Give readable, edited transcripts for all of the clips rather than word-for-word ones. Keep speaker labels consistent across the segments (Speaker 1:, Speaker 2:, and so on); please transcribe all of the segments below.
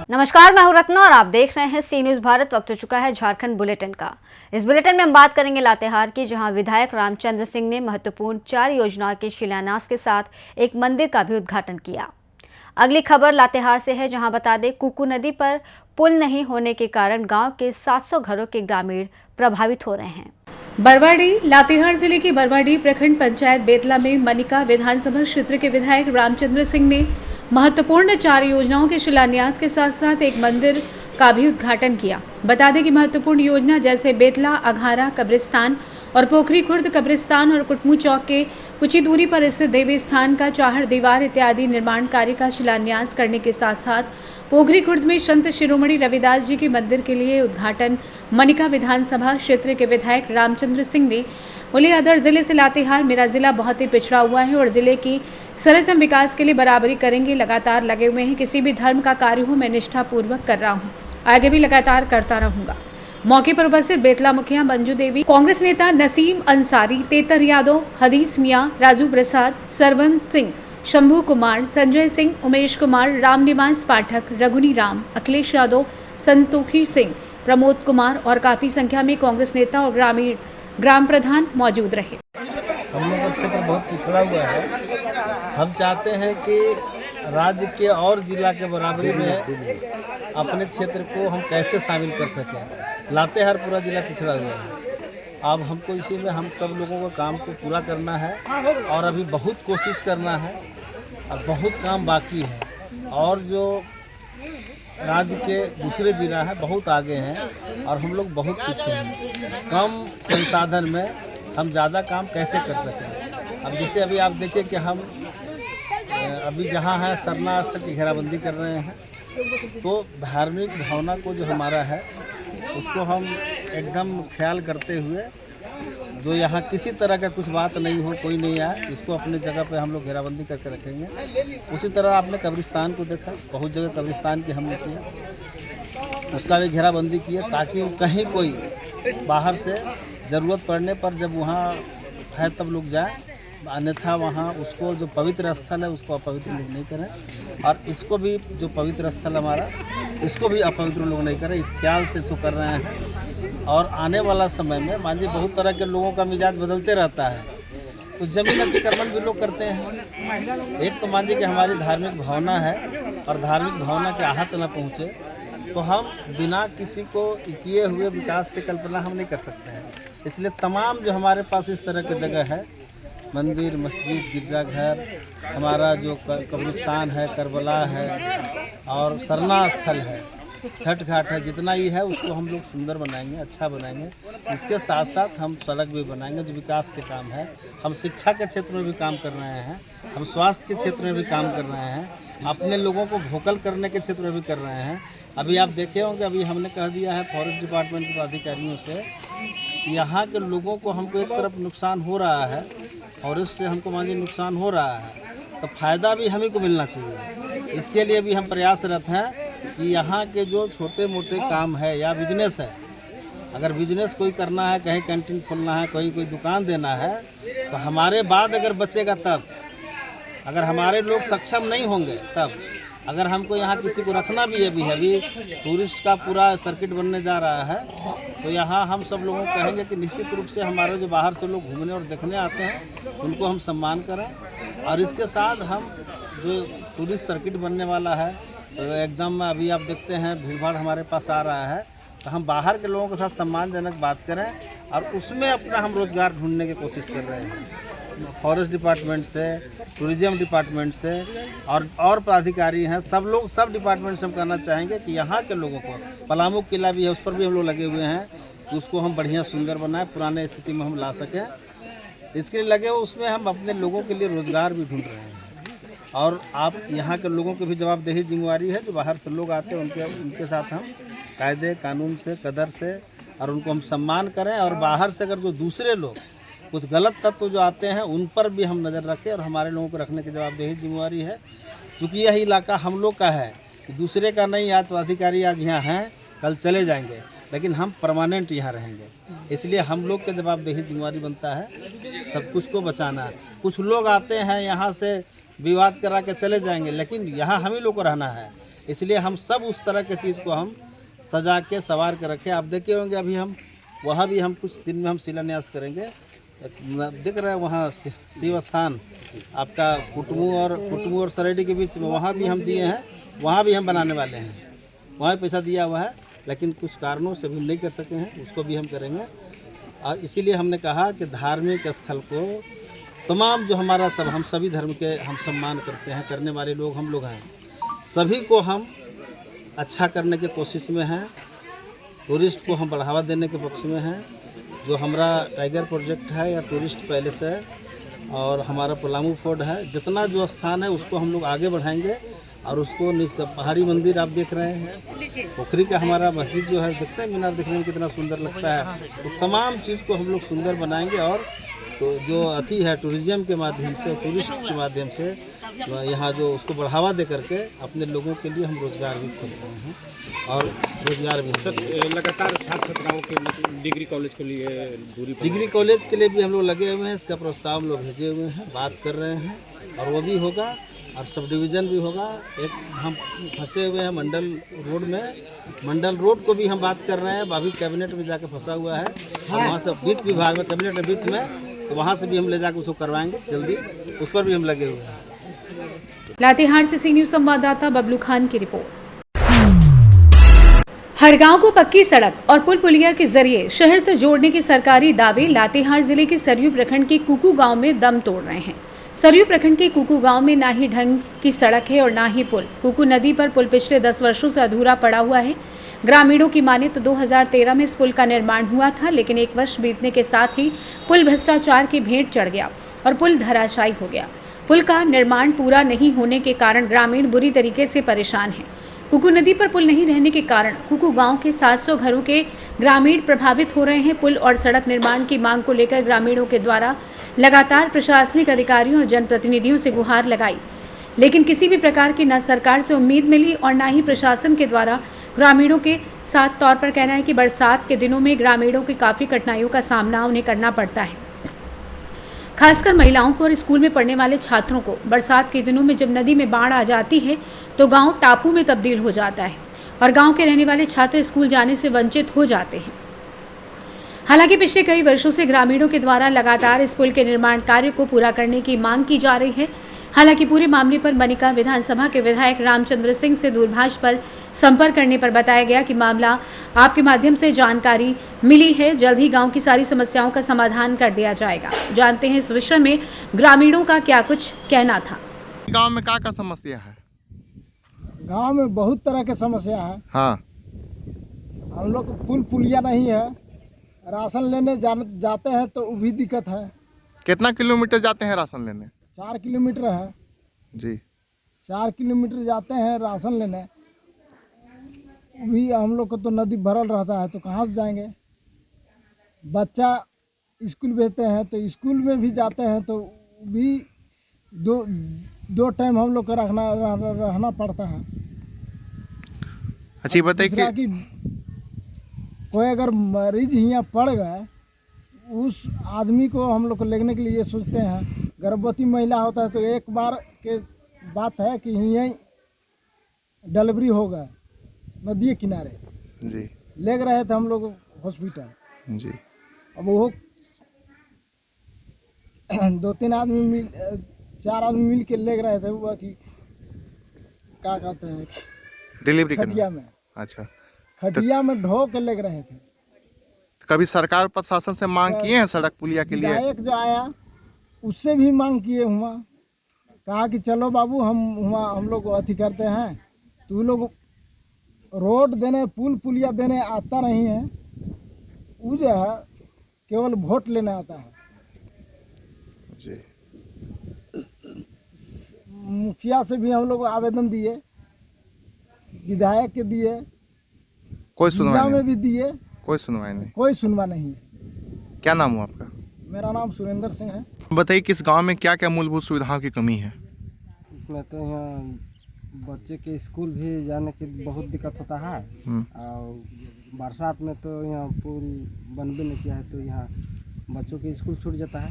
Speaker 1: नमस्कार, मैं हूं रत्ना और आप देख रहे हैं सी न्यूज भारत। वक्त हो चुका है झारखंड बुलेटिन का। इस बुलेटिन में हम बात करेंगे लातेहार की, जहां विधायक रामचंद्र सिंह ने महत्वपूर्ण 4 योजनाओं के शिलान्यास के साथ एक मंदिर का भी उद्घाटन किया। अगली खबर लातेहार से है, जहां बता दें कुकू नदी पर पुल नहीं होने के कारण गांव के 700 घरों के ग्रामीण प्रभावित हो रहे हैं।
Speaker 2: बरवाडीह लातेहार जिले की बरवाडीह प्रखंड पंचायत बेतला में मनिका विधानसभा क्षेत्र के विधायक रामचंद्र सिंह ने महत्वपूर्ण 4 योजनाओं के शिलान्यास के साथ साथ एक मंदिर का भी उद्घाटन किया। बता दें कि महत्वपूर्ण योजना जैसे बेतला अघारा कब्रिस्तान और पोखरी खुर्द कब्रिस्तान और कुटमू चौक के कुछ ही दूरी पर स्थित देवी स्थान का चाहर दीवार इत्यादि निर्माण कार्य का शिलान्यास करने के साथ साथ पोखरी खुर्द में संत शिरोमणि रविदास जी के मंदिर के लिए उद्घाटन मनिका विधानसभा क्षेत्र के विधायक रामचंद्र सिंह ने बोले, अदर जिले से लातेहार मेरा जिला बहुत ही पिछड़ा हुआ है और जिले की सरसम विकास के लिए बराबरी करेंगे। लगातार लगे हुए हैं, किसी भी धर्म का कार्य हो मैं निष्ठापूर्वक कर रहा हूँ, आगे भी लगातार करता रहूंगा। मौके पर उपस्थित बेतला मुखिया मंजू देवी, कांग्रेस नेता नसीम अंसारी, तेतर यादव, हदीस मियां, राजू प्रसाद, सरवन सिंह, शंभू कुमार, संजय सिंह, उमेश कुमार, रामनिवास पाठक, रघुनी राम, अखिलेश यादव, संतोखी सिंह, प्रमोद कुमार और काफी संख्या में कांग्रेस नेता और ग्राम प्रधान मौजूद रहे।
Speaker 3: हम लोग का क्षेत्र बहुत पिछड़ा हुआ है। हम चाहते हैं कि राज्य के और जिला के बराबरी में अपने क्षेत्र को हम कैसे शामिल कर सकें। लातेहार पूरा जिला पिछड़ा हुआ है। अब हमको इसी में हम सब लोगों को काम को पूरा करना है और अभी बहुत कोशिश करना है और बहुत काम बाकी है। और जो राज्य के दूसरे जिला है बहुत आगे हैं और हम लोग बहुत पीछे हैं। कम संसाधन में हम ज़्यादा काम कैसे कर सकें। अब जैसे अभी आप देखिए कि हम अभी जहाँ हैं सरना स्थल की घेराबंदी कर रहे हैं, तो धार्मिक भावना को जो हमारा है उसको हम एकदम ख्याल करते हुए जो यहाँ किसी तरह का कुछ बात नहीं हो, कोई नहीं आए, इसको अपने जगह पे हम लोग घेराबंदी करके रखेंगे। उसी तरह आपने कब्रिस्तान को देखा, बहुत जगह कब्रिस्तान की हमने किया, उसका भी घेराबंदी किया ताकि कहीं कोई बाहर से ज़रूरत पड़ने पर जब वहाँ है तब लोग जाए, अन्यथा वहाँ उसको जो पवित्र स्थल है उसको अपवित्र लोग नहीं करें। और इसको भी जो पवित्र स्थल हमारा इसको भी अपवित्र लोग नहीं करें, इस ख्याल से इसको कर रहे हैं। और आने वाला समय में मान लीजिए बहुत तरह के लोगों का मिजाज बदलते रहता है, तो जमीन अतिक्रमण भी लोग करते हैं। एक तो मान लीजिए कि हमारी धार्मिक भावना है और धार्मिक भावना के आहत न पहुँचे, तो हम बिना किसी को किए हुए विकास से कल्पना हम नहीं कर सकते हैं। इसलिए तमाम जो हमारे पास इस तरह की जगह है, मंदिर, मस्जिद, गिरजाघर, हमारा जो कब्रिस्तान है, करबला है और सरना स्थल है, छठ घाट है, जितना ही है उसको हम लोग सुंदर बनाएंगे, अच्छा बनाएंगे। इसके साथ साथ हम सड़क भी बनाएंगे जो विकास के काम है। हम शिक्षा के क्षेत्र में भी काम कर रहे हैं, हम स्वास्थ्य के क्षेत्र में भी काम कर रहे हैं, अपने लोगों को वोकल करने के क्षेत्र में भी कर रहे हैं। अभी आप देखे होंगे, अभी हमने कह दिया है फॉरेस्ट डिपार्टमेंट के अधिकारियों से, यहाँ के लोगों को हमको एक तरफ नुकसान हो रहा है और इससे हमको मान लीजिए नुकसान हो रहा है, तो फ़ायदा भी हमें को मिलना चाहिए। इसके लिए भी हम प्रयासरत हैं कि यहाँ के जो छोटे मोटे काम है या बिजनेस है, अगर बिजनेस कोई करना है, कहीं कैंटीन खोलना है, कहीं कोई दुकान देना है, तो हमारे बाद अगर बचेगा तब, अगर हमारे लोग सक्षम नहीं होंगे तब, अगर हमको यहाँ किसी को रखना भी है, अभी टूरिस्ट का पूरा सर्किट बनने जा रहा है, तो यहाँ हम सब लोगों को कहेंगे कि निश्चित रूप से हमारे जो बाहर से लोग घूमने और देखने आते हैं उनको हम सम्मान करें। और इसके साथ हम जो टूरिस्ट सर्किट बनने वाला है, तो एकदम अभी आप देखते हैं भीड़ भाड़ हमारे पास आ रहा है, तो हम बाहर के लोगों के साथ सम्मानजनक बात करें और उसमें अपना हम रोज़गार ढूंढने की कोशिश कर रहे हैं। फॉरेस्ट डिपार्टमेंट से, टूरिज्म डिपार्टमेंट से और पदाधिकारी हैं, सब लोग सब डिपार्टमेंट से हम कहना चाहेंगे कि यहाँ के लोगों को, पलामू किला भी है उस पर भी हम लोग लगे हुए हैं कि उसको हम बढ़िया सुंदर बनाएं, पुराने स्थिति में हम ला सकें। इसके लिए लगे हुए उसमें हम अपने लोगों के लिए रोज़गार भी ढूंढ रहे हैं। और आप यहाँ के लोगों की भी जवाबदेही जिम्मेवारी है, जो बाहर से लोग आते हैं उनके साथ हम कायदे कानून से, कदर से और उनको हम सम्मान करें। और बाहर से अगर जो दूसरे लोग कुछ गलत तत्व जो आते हैं उन पर भी हम नज़र रखें और हमारे लोगों को रखने की जवाबदेही जिम्मेवारी है, क्योंकि यह इलाका हम लोग का है, दूसरे का नहीं। आज पदाधिकारी आज यहाँ हैं, कल चले जाएंगे, लेकिन हम परमानेंट यहाँ रहेंगे। इसलिए हम लोग के जवाबदेही जिम्मेवारी बनता है सब कुछ को बचाना। कुछ लोग आते हैं यहाँ से विवाद करा के चले जाएंगे, लेकिन यहाँ हम ही लोग को रहना है। इसलिए हम सब उस तरह के चीज़ को हम सजा के संवार के रखे। आप देखे होंगे अभी हम वहाँ भी हम कुछ दिन में हम शिलान्यास करेंगे। दिख रहा है वहाँ शिव स्थान आपका कुटमू और सरेडी के बीच में, वहाँ भी हम दिए हैं, वहाँ भी हम बनाने वाले हैं। वहाँ पैसा दिया हुआ है, लेकिन कुछ कारणों से भी नहीं कर सके हैं, उसको भी हम करेंगे। और इसीलिए हमने कहा कि धार्मिक स्थल को तमाम जो हमारा सब हम सभी धर्म के हम सम्मान करते हैं, करने वाले लोग हम लोग हैं, सभी को हम अच्छा करने की कोशिश में हैं। टूरिस्ट को हम बढ़ावा देने के पक्ष में हैं। जो हमारा टाइगर प्रोजेक्ट है या टूरिस्ट पैलेस है और हमारा पलामू फोर्ट है, जितना जो स्थान है उसको हम लोग आगे बढ़ाएंगे। और उसको पहाड़ी मंदिर आप देख रहे हैं, पोखरी का हमारा मस्जिद जो है देखते हैं, मीनार देखने में कितना सुंदर लगता है। तो तमाम चीज़ को हम लोग सुंदर बनाएंगे। और तो जो अति है टूरिज्म के माध्यम से, टूरिस्ट के माध्यम से यहाँ जो उसको बढ़ावा दे करके अपने लोगों के लिए हम रोज़गार भी खोल रहे हैं और रोज़गार भी
Speaker 4: लगातार छात्र छात्राओं के डिग्री कॉलेज के लिए
Speaker 3: डिग्री कॉलेज के लिए भी हम लोग लगे हुए हैं। इसका प्रस्ताव हम लोग भेजे हुए हैं, बात कर रहे हैं और वो भी होगा और सब डिवीज़न भी होगा। एक हम फंसे हुए हैं मंडल रोड में, मंडल रोड को भी हम बात कर रहे हैं। अभी कैबिनेट में जाके फंसा हुआ है और वहाँ से वित्त विभाग में कैबिनेट वित्त में, तो वहाँ से भी हम ले जाकर उसको करवाएंगे जल्दी, उस पर भी हम लगे हुए हैं।
Speaker 2: लातेहार से सी न्यूज़ संवाददाता बबलू खान की रिपोर्ट। हर गांव को पक्की सड़क और पुल पुलिया के जरिए शहर से जोड़ने के सरकारी दावे लातेहार जिले के सरयू प्रखंड के कुकू गांव में दम तोड़ रहे हैं। सरयू प्रखंड के कुकू गांव में ना ही ढंग की सड़क है और ना ही पुल। कुकू नदी पर पुल पिछले 10 वर्षों से अधूरा पड़ा हुआ है। ग्रामीणों की माने तो 2013 में इस पुल का निर्माण हुआ था, लेकिन 1 वर्ष बीतने के साथ ही पुल भ्रष्टाचार की भेंट चढ़ गया और पुल धराशायी हो गया। पुल का निर्माण पूरा नहीं होने के कारण ग्रामीण बुरी तरीके से परेशान हैं। कुकू नदी पर पुल नहीं रहने के कारण कुकू गांव के 700 घरों के ग्रामीण प्रभावित हो रहे हैं। पुल और सड़क निर्माण की मांग को लेकर ग्रामीणों के द्वारा लगातार प्रशासनिक अधिकारियों और जनप्रतिनिधियों से गुहार लगाई, लेकिन किसी भी प्रकार की न सरकार से उम्मीद मिली और न ही प्रशासन के द्वारा। ग्रामीणों के साथ तौर पर कहना है कि बरसात के दिनों में ग्रामीणों की काफ़ी कठिनाइयों का सामना उन्हें करना पड़ता है। खासकर महिलाओं को और स्कूल में पढ़ने वाले छात्रों को बरसात के दिनों में जब नदी में बाढ़ आ जाती है तो गांव टापू में तब्दील हो जाता है और गांव के रहने वाले छात्र स्कूल जाने से वंचित हो जाते हैं। हालांकि पिछले कई वर्षों से ग्रामीणों के द्वारा लगातार इस पुल के निर्माण कार्य को पूरा करने की मांग की जा रही है। हालांकि पूरे मामले पर मनिका विधानसभा के विधायक रामचंद्र सिंह से दूरभाष पर संपर्क करने पर बताया गया कि मामला आपके माध्यम से जानकारी मिली है, जल्द ही गांव की सारी समस्याओं का समाधान कर दिया जाएगा। जानते हैं इस विषय में ग्रामीणों का क्या कुछ कहना था।
Speaker 5: गांव में क्या समस्या है?
Speaker 6: गांव में बहुत तरह के समस्या है।
Speaker 5: हाँ,
Speaker 6: हम लोग को पुल पुलिया नहीं है, राशन लेने जाते हैं तो वो भी दिक्कत है।
Speaker 5: कितना किलोमीटर जाते हैं राशन लेने?
Speaker 6: 4 किलोमीटर है
Speaker 5: जी।
Speaker 6: 4 किलोमीटर जाते हैं राशन लेने, भी हम लोग को तो नदी भरल रहता है तो कहाँ से जाएंगे। बच्चा स्कूल भेजते हैं तो स्कूल में भी जाते हैं तो भी दो टाइम हम लोग को रहना पड़ता है।
Speaker 5: अच्छी बताइए कि
Speaker 6: कोई अगर मरीज यहाँ पड़ गए, उस आदमी को हम लोग को लेने के लिए सोचते हैं। गर्भवती महिला होता है तो एक बार के बात है कि यहीं डिलीवरी होगा नदी किनारे
Speaker 5: जी,
Speaker 6: ले रहे थे हम लोग हॉस्पिटल
Speaker 5: जी।
Speaker 6: अब वो 2-3 आदमी 4 आदमी मिल के ले रहे थे। वो अथी क्या कहते हैं
Speaker 5: डिलीवरी
Speaker 6: खटिया में,
Speaker 5: अच्छा,
Speaker 6: खटिया में ढो के ले रहे थे।
Speaker 5: कभी सरकार प्रशासन से मांग किए हैं सड़क पुलिया के लिए?
Speaker 6: विधायक जो आया उससे भी मांग किए हुआ, कहा कि चलो बाबू हम लोग अथी करते हैं, तू लोग रोड देने पुल पुलिया देने आता नहीं है। वो जो है केवल वोट लेने आता है।
Speaker 5: जी।
Speaker 6: मुखिया से भी हम लोग आवेदन दिए, विधायक के दिए,
Speaker 5: कोई
Speaker 6: जिला
Speaker 5: सुनवाई
Speaker 6: में
Speaker 5: नहीं?
Speaker 6: भी दिए,
Speaker 5: कोई सुनवाई नहीं।
Speaker 6: कोई सुनवा नहीं है।
Speaker 5: क्या नाम हुआ आपका?
Speaker 6: मेरा नाम सुरेंद्र सिंह है।
Speaker 5: बताइए किस गांव में क्या क्या मूलभूत सुविधाओं की कमी है?
Speaker 7: इसमें तो यहाँ बच्चे के स्कूल भी जाने की बहुत दिक्कत होता है और बरसात में तो यहाँ पुल बन भी नहीं किया है, तो यहाँ बच्चों के स्कूल छूट जाता है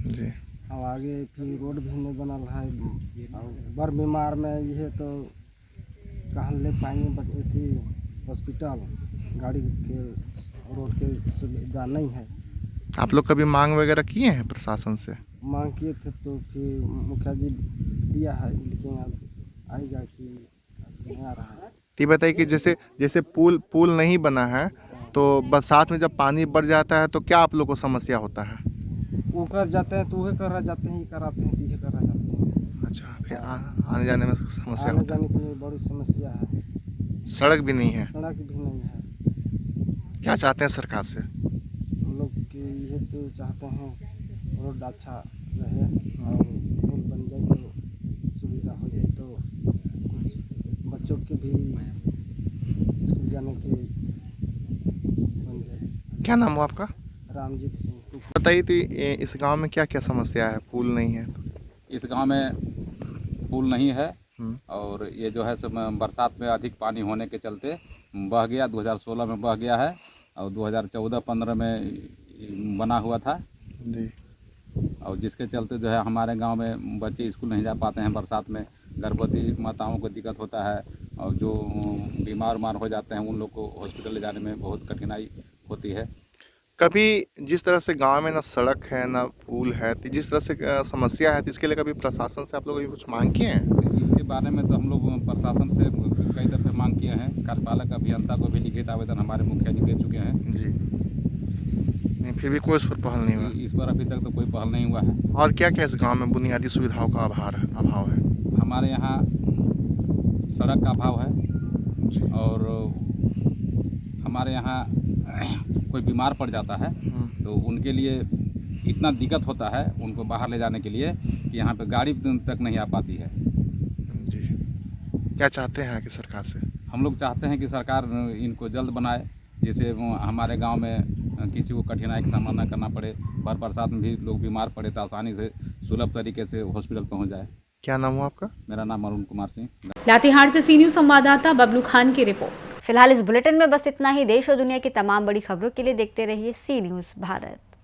Speaker 5: जी।
Speaker 7: और आगे फिर रोड भी नहीं बनल है। और बड़ बीमार में ये तो कहाँ ले पाएंगे थी हॉस्पिटल, गाड़ी के रोड के सुविधा नहीं है।
Speaker 5: आप लोग कभी मांग वगैरह किए हैं प्रशासन से?
Speaker 7: मांग किए थे तो फिर मुखिया जी दिया है, लेकिन अब आएगा कि नहीं आ रहा है।
Speaker 5: ये बताइए कि जैसे पुल नहीं बना है तो बरसात में जब पानी बढ़ जाता है तो क्या आप लोग को समस्या होता है?
Speaker 7: वो कर जाते हैं तो वह कर जाते हैं, ये कराते हैं तो ये कर जाते हैं।
Speaker 5: अच्छा, फिर आने जाने में समस्या
Speaker 7: आने
Speaker 5: होता है?
Speaker 7: जाने के लिए बड़ी समस्या है,
Speaker 5: सड़क भी नहीं है।
Speaker 7: सड़क भी नहीं है।
Speaker 5: क्या चाहते हैं सरकार से?
Speaker 7: हम लोग के ये तो चाहते हैं रोड अच्छा रहे और पुल बन जाए तो सुविधा हो जाए, तो कुछ बच्चों के भी स्कूल जाने के बन जाए।
Speaker 5: क्या नाम हो आपका?
Speaker 7: रामजीत सिंह।
Speaker 5: बताइए तो इस गांव में क्या क्या समस्या है? पुल नहीं है तो?
Speaker 8: इस गांव में पुल नहीं है
Speaker 5: हम्म।
Speaker 8: और ये जो है सब बरसात में अधिक पानी होने के चलते बह गया। 2016 में बह गया है और 2014-15 में बना हुआ था
Speaker 5: जी।
Speaker 8: और जिसके चलते जो है हमारे गांव में बच्चे स्कूल नहीं जा पाते हैं। बरसात में गर्भवती माताओं को दिक्कत होता है और जो बीमार हो जाते हैं उन लोग को हॉस्पिटल ले जाने में बहुत कठिनाई होती है।
Speaker 5: कभी जिस तरह से गांव में ना सड़क है ना पुल है, तो जिस तरह से समस्या है, तो इसके लिए कभी प्रशासन से आप लोग कुछ मांग किए हैं?
Speaker 8: इसके बारे में तो हम लोग प्रशासन से कई दफ़े मांग किए हैं। कार्यपालक अभियंता को भी लिखित आवेदन हमारे मुखिया जी दे चुके हैं
Speaker 5: जी। नहीं, फिर भी कोई इस पर पहल नहीं हुआ।
Speaker 8: इस पर अभी तक तो कोई पहल नहीं हुआ है।
Speaker 5: और क्या क्या इस गांव में बुनियादी सुविधाओं का अभाव है?
Speaker 8: हमारे यहाँ सड़क का अभाव है और हमारे यहाँ कोई बीमार पड़ जाता है तो उनके लिए इतना दिक्कत होता है उनको बाहर ले जाने के लिए कि यहाँ पे गाड़ी तक नहीं आ पाती है।
Speaker 5: जी। क्या चाहते हैं कि सरकार से?
Speaker 8: हम लोग चाहते हैं कि सरकार इनको जल्द बनाए, जिससे हमारे गांव में किसी को कठिनाई का सामना न करना पड़े। बरसात में भी लोग बीमार पड़े तो आसानी से सुलभ तरीके से हॉस्पिटल पहुँच जाए।
Speaker 5: क्या नाम हुआ आपका?
Speaker 8: मेरा नाम अरुण कुमार सिंह।
Speaker 2: लातेहार से सी न्यूज़ संवाददाता बबलू खान की रिपोर्ट।
Speaker 1: फिलहाल इस बुलेटिन में बस इतना ही। देश और दुनिया की तमाम बड़ी खबरों के लिए देखते रहिए सी न्यूज़ भारत।